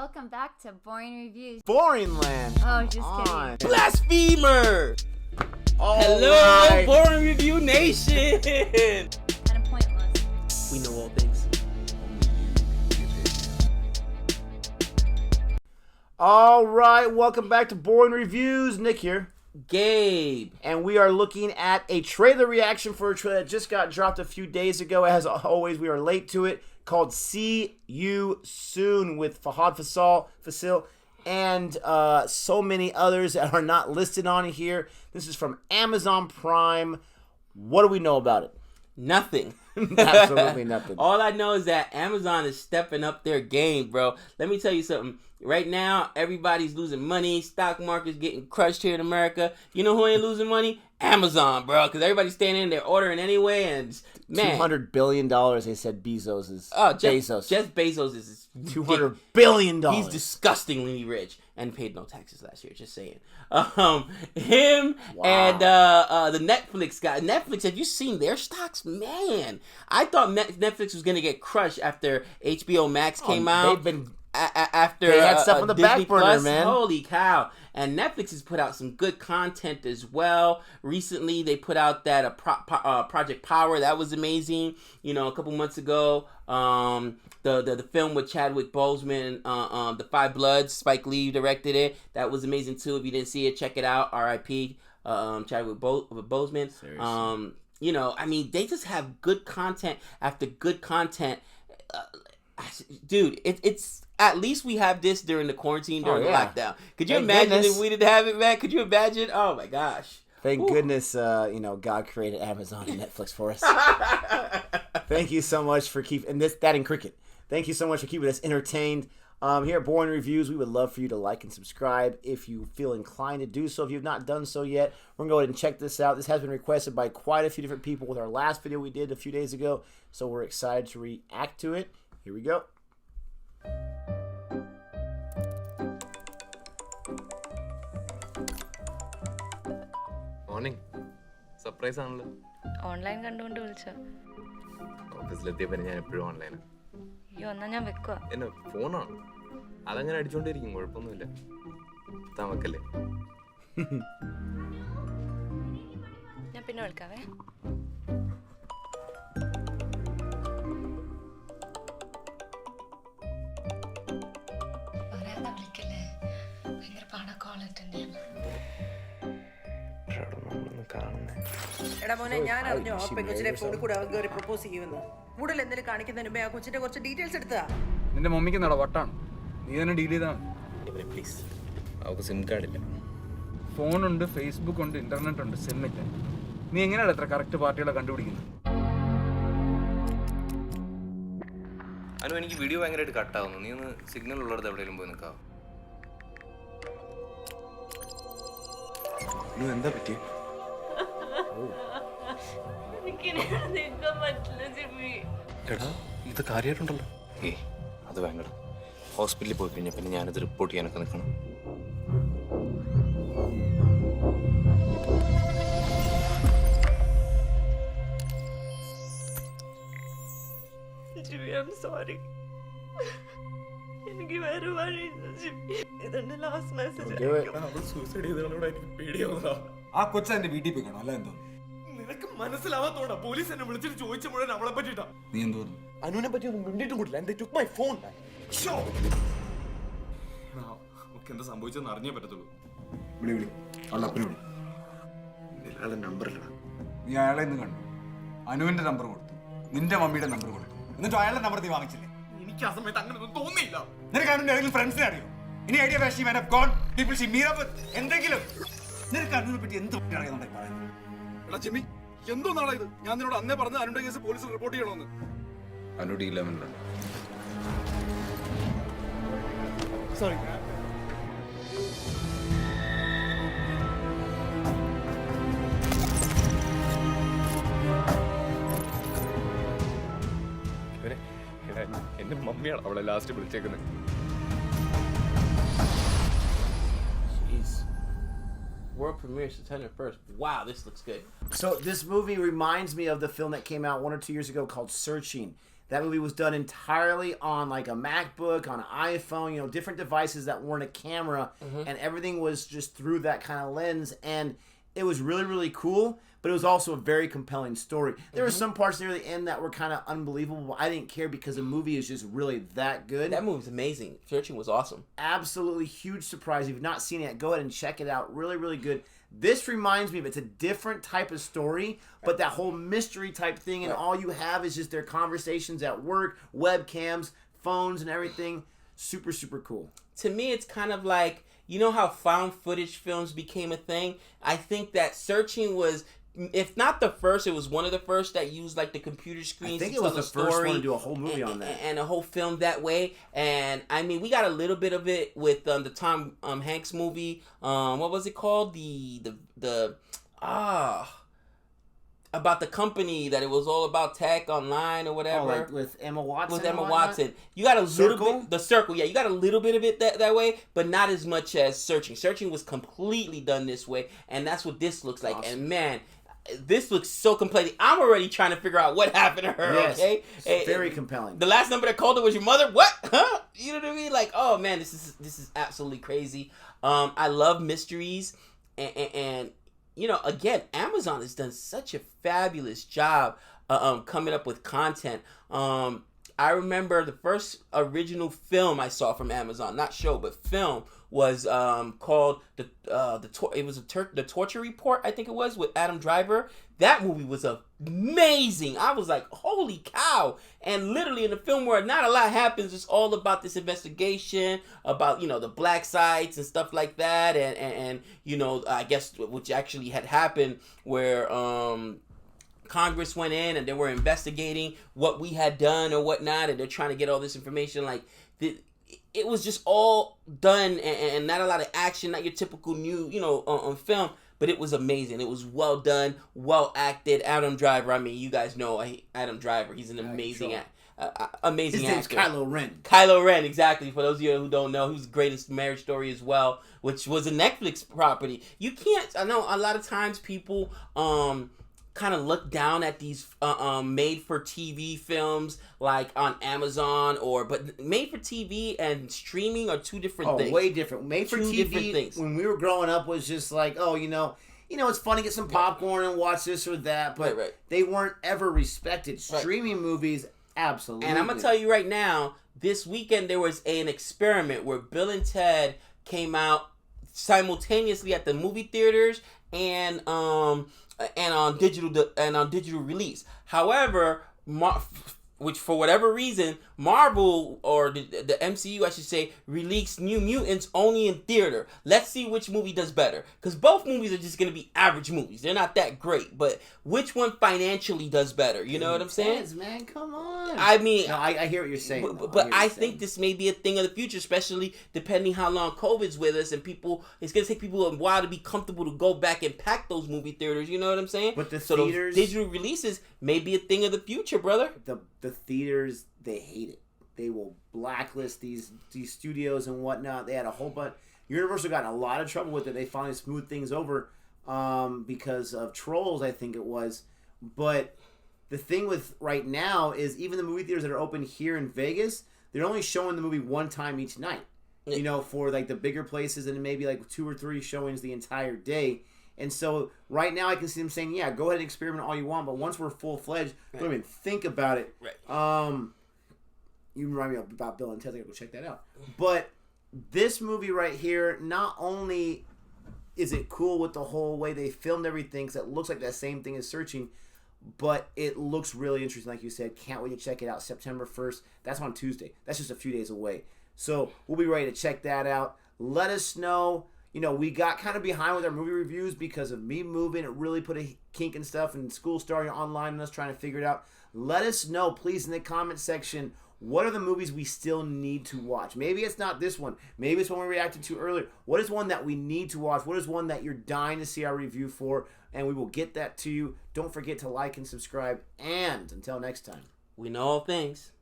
Welcome back to Boring Reviews. Boring Land. Oh, just kidding. Blasphemer! Hello, right. Boring Review Nation! Kind of pointless. We know all things. All right, welcome back to Boring Reviews. Nick here. Gabe. And we are looking at a trailer reaction for a trailer that just got dropped a few days ago. As always, we are late to it. Called See You Soon with Fahadh Faasil and so many others that are not listed on here. This is from Amazon Prime. What do we know about it? Nothing. Absolutely nothing. All I know is that Amazon is stepping up their game, bro. Let me tell you something. Right now, everybody's losing money. Stock market's getting crushed here in America. You know who ain't losing money? Amazon, bro. Because everybody's staying in there ordering anyway. And man, $200 billion, they said Bezos is. Bezos. Jeff Bezos is $200 billion. He's disgustingly rich and paid no taxes last year. Just saying. Him and the Netflix guy. Netflix, have you seen their stocks? Man, I thought Netflix was gonna get crushed after HBO Max came out. They've been. After they had stuff on the Disney back burner, Plus, man. Holy cow. And Netflix has put out some good content as well. Recently, they put out that Project Power. That was amazing. You know, a couple months ago, the film with Chadwick Boseman, The Five Bloods, Spike Lee directed it. That was amazing too. If you didn't see it, check it out. R.I.P. Chadwick Boseman. Seriously. You know, I mean, they just have good content after good content. Dude, it's at least we have this during the quarantine, during the lockdown. Could you imagine if we didn't have it, man? Could you imagine? Oh my gosh! Thank goodness, God created Amazon and Netflix for us. Thank you so much for keeping that in cricket. Thank you so much for keeping us entertained. Here at Boring Reviews, we would love for you to like and subscribe if you feel inclined to do so. If you've not done so yet, we're going to go ahead and check this out. This has been requested by quite a few different people with our last video we did a few days ago, so we're excited to react to it. Here we go. Morning. Surprise ആണല്ലോ. Online കണ്ടുകൊണ്ട് വിളിച്ചോ? ഓഫീസിലെത്തിയപ്പോൾ ഞാൻ എപ്പോഴും ഓൺലൈനാ. അയ്യോ എന്നാ ഞാൻ വെക്കുക. എന്നെ ഫോണാണ്. അതങ്ങനെ അടിച്ചോണ്ടിരിക്കും, കുഴപ്പമൊന്നുമില്ല. താമക്കല്ലേ. ഞാൻ പിന്നെ വിളിക്കാവേ. എടാ മോനെ, ഞാൻ അറിഞ്ഞോ ആ പെങ്കൊച്ചിനെ ഫോണിൽ കൂടെ അവൻ കയറി പ്രപ്പോസ് ചെയ്യുമെന്ന്. കൂടുതൽ എന്തെങ്കിലും കാണിക്കുന്നതിന് മുമ്പേ ആ കൊച്ചിന്റെ കുറച്ച് ഡീറ്റെയിൽസ് എടുത്താ. നിന്റെ മമ്മിക്ക് നട വട്ടാണ്, നീ തന്നെ ഡീൽ ചെയ്താൽ പ്ലീസ്. അവൾക്ക് സിം കാർഡില്ല. ഫോണുണ്ട്, ഫേസ്ബുക്ക് ഉണ്ട്, ഇന്റർനെറ്റ് ഉണ്ട്, സിമ്മില്ല. നീ എങ്ങനെയാണ് എത്ര കറക്റ്റ് പാർട്ടികളെ കണ്ടുപിടിക്കുന്നത്? അനു, എനിക്ക് വീഡിയോ ഭയങ്കരമായിട്ട് കട്ടാവുന്നു. നീ ഒന്ന് സിഗ്നൽ ഉള്ളിടത്ത് എവിടെയെങ്കിലും പോയി നിൽക്കാവോ? എന്താ പറ്റി? എടാ, ഇത് കാര്യമായിട്ടുണ്ടല്ലോ. അത് ഭയങ്കര ഹോസ്പിറ്റലിൽ പോയി കഴിഞ്ഞാൽ പിന്നെ ഞാനത് റിപ്പോർട്ട് ചെയ്യാനൊക്കെ നിൽക്കണം. സോറി, എനിക്ക് വേറെ വഴിയില്ല. ഇതെന്റെ ലാസ്റ്റ് മെസ്സേജ്. സൂസൈഡ് ചെയ്തവളോട് എനിക്ക് പേടിയാവുന്നതാ. ആ കൊച്ചെന്റെ വീട്ടിൽ പോയി കാണോ? അല്ല എന്തോ നിനക്ക് മനസ്സിലാവാത്തോടാ. പോലീസ് എന്നെ വിളിച്ചിട്ട് ചോദിച്ച മുഴുവൻ അവളെ പറ്റിട്ടാ. നീ എന്ത് പറഞ്ഞു? അനുവിനെ പറ്റി ഒന്നും മിണ്ടിട്ടും കൂടില്ല. എന്റെ took my phone. നമുക്ക് എന്താ സംഭവിച്ചെന്ന് അറിഞ്ഞേ പറ്റത്തുള്ളൂ. വിളി വിളി, അവളുടെ അപ്പനെ വിളി. അയാളുടെ നമ്പറില്ല. നീ അയാളെ ഇന്ന് കണ്ടു. അനുവിന്റെ നമ്പർ കൊടുത്തു, നിന്റെ മമ്മിയുടെ നമ്പർ കൊടുത്തു, എന്നിട്ട് അയാളുടെ നമ്പർ നീ വാങ്ങിച്ചില്ലേ? എനിക്ക് ആ സമയത്ത് അങ്ങനെ ഒന്നും തോന്നിയില്ല. നിനക്ക് അനുവിന്റെ ഏതെങ്കിലും ഫ്രണ്ട്സിനെ അറിയോ? ഇനി ഐഡിയ വാഷി man of god people she meet up എന്തെങ്കിലും. നിനക്ക് അനുവിനെ പറ്റി എന്ത് അറിയാന്നുണ്ടെങ്കിൽ പറയുന്നത്? എടാ ജിമ്മി, എന്തോ നാളെ ഇത്? ഞാൻ നിന്നോട് അന്നേ പറഞ്ഞ അനുന്റെ കേസ് പോലീസിൽ റിപ്പോർട്ട് ചെയ്യണമെന്ന്. അനുടി 11 സോറി. എന്റെ മമ്മിയാണ് അവളെ last വിളിച്ചേക്കുന്നത്. World premiere September 1st. Wow, this looks good. So this movie reminds me of the film that came out 1 or 2 years ago called Searching. That movie was done entirely on like a MacBook, on an iPhone, you know, different devices that weren't a camera, and everything was just through that kind of lens, and it was really, really cool, but it was also a very compelling story. There were some parts near the end that were kind of unbelievable, but I didn't care because the movie is just really that good. That movie's amazing. Searching was awesome. Absolutely huge surprise. If you've not seen it yet, go ahead and check it out. Really, really good. This reminds me of, it's a different type of story, but that whole mystery type thing, and all you have is just their conversations at work, webcams, phones, and everything. Super, super cool. To me, it's kind of like, you know how found footage films became a thing? I think that Searching was, if not the first, it was one of the first that used like the computer screens. I think to it was tell the story first one to do a whole movie on that. And a whole film that way. And I mean, we got a little bit of it with the Tom Hanks movie. What was it called? About the company that it was all about tech online or whatever. Oh, like with Emma Watson? With Emma Watson. You got a little bit, the Circle, yeah, you got a little bit of it that way, but not as much as Searching. Searching was completely done this way, and that's what this looks like. Awesome. And man, this looks so compelling. I'm already trying to figure out what happened to her, okay? It's very compelling. The last number that called her was your mother? What? Huh? You know what I mean? Like, oh man, this is absolutely crazy. I love mysteries, and you know, again, Amazon has done such a fabulous job coming up with content. I remember the first original film I saw from Amazon, not show, but film, was called The Torture Report, I think it was, with Adam Driver. That movie was amazing. I was like, holy cow. And literally in the film where not a lot happens, it's all about this investigation, about, you know, the black sites and stuff like that. And you know, I guess which actually had happened where Congress went in and they were investigating what we had done or whatnot. And they're trying to get all this information. Like, it was just all done and not a lot of action, not your typical new, you know, on film. But it was amazing. It was well done, well acted. Adam Driver, I mean, you guys know Adam Driver. He's an amazing amazing actor. His name's actor. Kylo Ren. Kylo Ren, exactly. For those of you who don't know, he was Greatest Marriage Story as well, which was a Netflix property. You can't, I know a lot of times people kind of look down at these made-for-TV films like on Amazon, but made-for-TV and streaming are two different things. Oh, way different. Made-for-TV, when we were growing up, was just like, oh, you know, it's fun to get some popcorn and watch this or that, but they weren't ever respected. Streaming movies, absolutely. And I'm going to tell you right now, this weekend there was an experiment where Bill and Ted came out simultaneously at the movie theaters and on digital release. However, which for whatever reason, Marvel, or the MCU, I should say, released New Mutants only in theater. Let's see which movie does better. Because both movies are just going to be average movies. They're not that great. But which one financially does better? You know what I'm saying? Man, come on. I mean... No, I hear what you're saying. But I think this may be a thing of the future, especially depending how long COVID's with us. And it's going to take people a while to be comfortable to go back and pack those movie theaters. You know what I'm saying? But the theaters... those digital releases may be a thing of the future, brother. The theaters, they hate it. They will blacklist these studios and whatnot. They had a whole bunch. Universal got in a lot of trouble with it. They finally smoothed things over because of trolls, I think it was. But the thing with right now is even the movie theaters that are open here in Vegas, they're only showing the movie one time each night. You know, for like the bigger places, and maybe like 2 or 3 showings the entire day. And so right now I can see them saying, yeah, go ahead and experiment all you want, but once we're full-fledged, don't even think about it. Right. You remind me about Bill and Ted. I gotta go check that out. But this movie right here, not only is it cool with the whole way they filmed everything, because it looks like that same thing as Searching, but it looks really interesting, like you said. Can't wait to check it out. September 1st. That's on Tuesday. That's just a few days away. So we'll be ready to check that out. Let us know. You know, we got kind of behind with our movie reviews because of me moving. It really put a kink and stuff, and school starting online and us trying to figure it out. Let us know, please, in the comment section, what are the movies we still need to watch? Maybe it's not this one. Maybe it's one we reacted to earlier. What is one that we need to watch? What is one that you're dying to see our review for? And we will get that to you. Don't forget to like and subscribe. And until next time, we know all things.